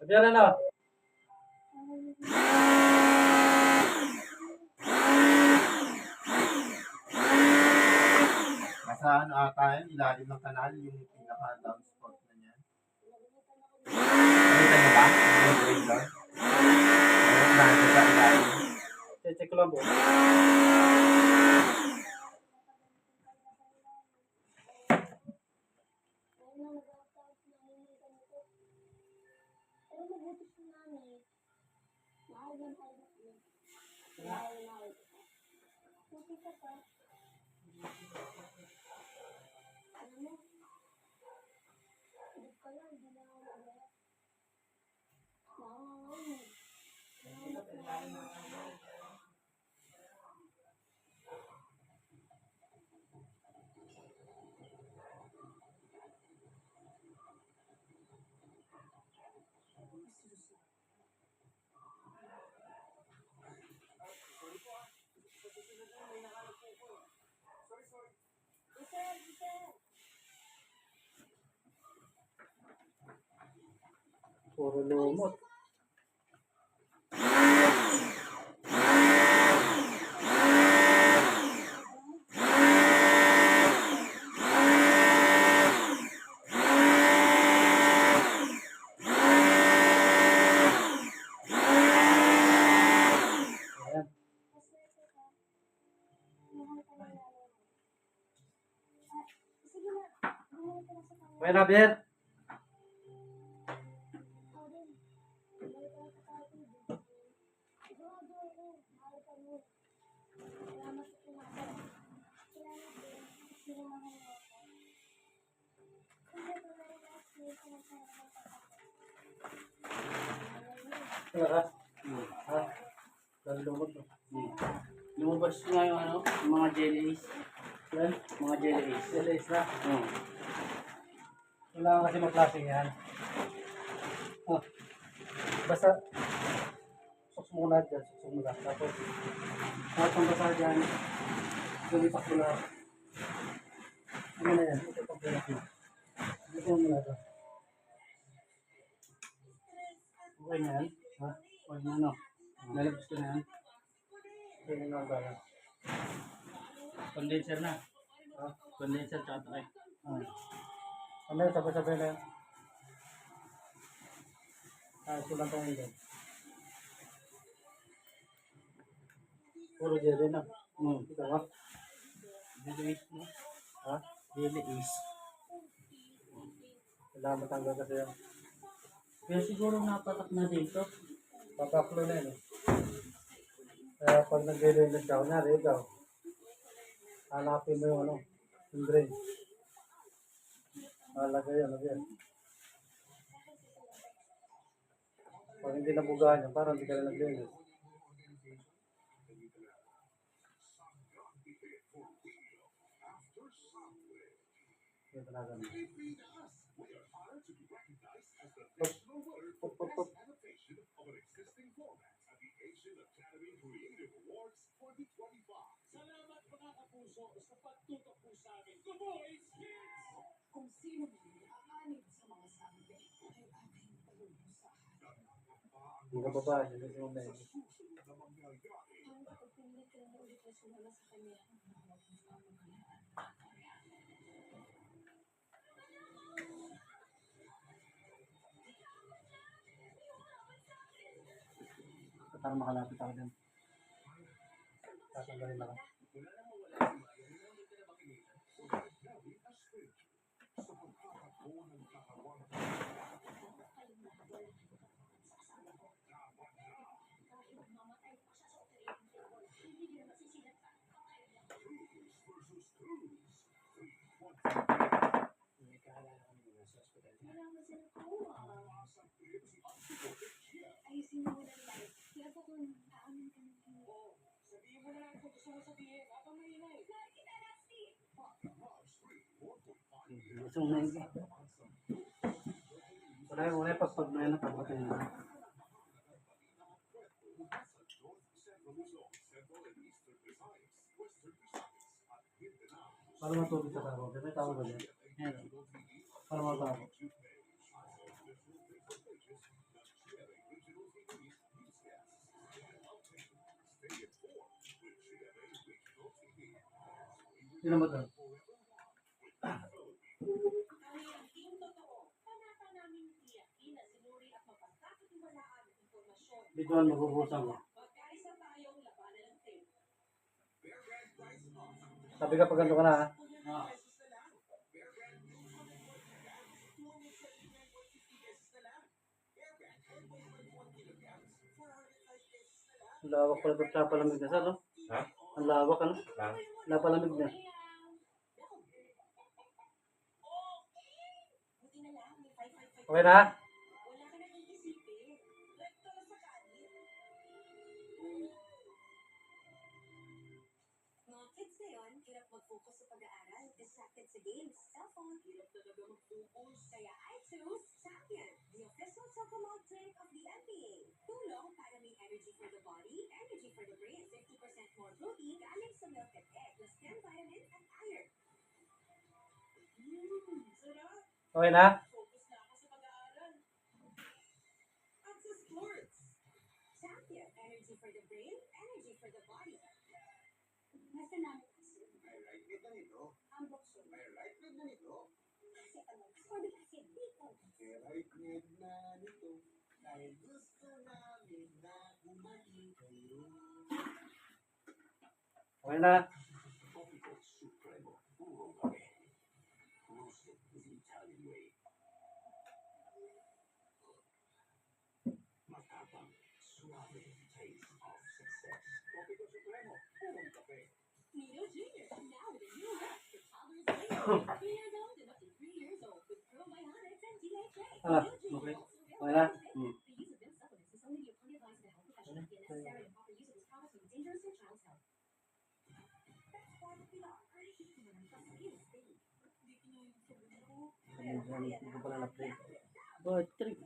Diyan na. Nasa ano ata yun, ilalim ng kanal, yung pinaka-down spot na niyan. Nakita niyo ba? Yung grade down? Ayun, nasa sa ilalim. Check ko lang po. Puro lumot. Bueno, bien. Lumabas nga yung ano, yung mga jellies. Yan. Mga jellies. Jellies na. Oo. Kailangan kasi mag-classing yan. Oh. Basta, suks muna dyan, suks muna. Tapos, lahat ng basa dyan, gumitak mo na. Ano na yan? Ito pag pinapin. Ito mo na ito. Okay na yan? Ha? Huwag na ano. Lalabas ko na yan. Okay na lang ba yan? Condenser na. Ha? Condenser tsaka takay. Ano yun? Sabay-sabay na yan. Ito lang tayo dyan. Puro jelly na. Ito ha? Jellies mo. Ha? Jellies. Kailangan matanggal kasi yan. Pero siguro napatak na dito. Papaklo na yun eh. Kaya pag nag-jelly ka, kunyari ikaw, hanapin mo yung ano, yung drain. Lagay yan. Pag hindi nabugahan yan, parang hindi ka na nag-drain. Kaya talaga na. Pop. Salamat mga kapuso sa pagtutok po sa amin. The Boys Kids! Kung sino man aanib sa mga sabi ay ating palubusahan. Hindi ka babae, hindi ka mamaya. Ang pagpinit ko na ulit na sumala sa kanya. Para makalapit ako din. Tatanggalin ako. Ayusin mo muna lang. Kaya po kung aamin ka ng sabihin mo na kung gusto mo sabihin. Habang maingay. Dahil kita, Rusty! Gusto mo na isa. Wala yung pagpag na yan, pagpatay na. Para matulog sa tao. May tao ba yan? Yan. Para mga tao. Sino ba ito? Ang hindi totoo, panata namin tiyakin na sinuri at mapagkakatiwalaan ang impormasyon. Bituan magbubusan ko. Magkaisa tayong labanan ng tape. Sabi ka pag ganito ka na ha. Ah. Ang lawak pala ito palamig na sa no? Ha? Ang lawak ano? Lang. Napalamig na. Buti na lang, may 555. Okay na? Wala ka nang iisipin. Rekto na sa kanin. Mga kids ngayon, hirap mag-focus sa pag-aaral, distracted sa games, cellphone, hirap talaga mag-focus. Kaya I choose Champion, the official chocolate drink of the NBA. Tulong para may energy for the body, energy for the brain, 50% more protein, galing sa milk and egg, plus 10 vitamins and iron. Sarap! Okay na? Focus na ako sa pag-aaral. At sa sports. Champion, energy for the brain, energy for the body. Mas namin kasi. May right na ganito. Ang boxer. May right na ganito. Kasi ano, sabi kasi dito. May right na nito. Dahil gusto namin na umaling kayo. Okay na? Tropical Supremo. Puro kami. Roasted the Italian way. Matapang, suave taste of success. Tropical Supremo. Puro kape. Nino Jr. Now with a new look for toddlers aged 3 years old and up to 3 years old with probiotics and DHA. Ah, Nino okay. Jr. Okay na? Hmm. The use of these supplements is only the upon advice of a health professional. The unnecessary and proper use of this product may be dangerous to your child's health. That's why the pinaka-early naman ang kasi. Hindi ko na yung sabi ko. Hindi ko pala na-play. Bad trip.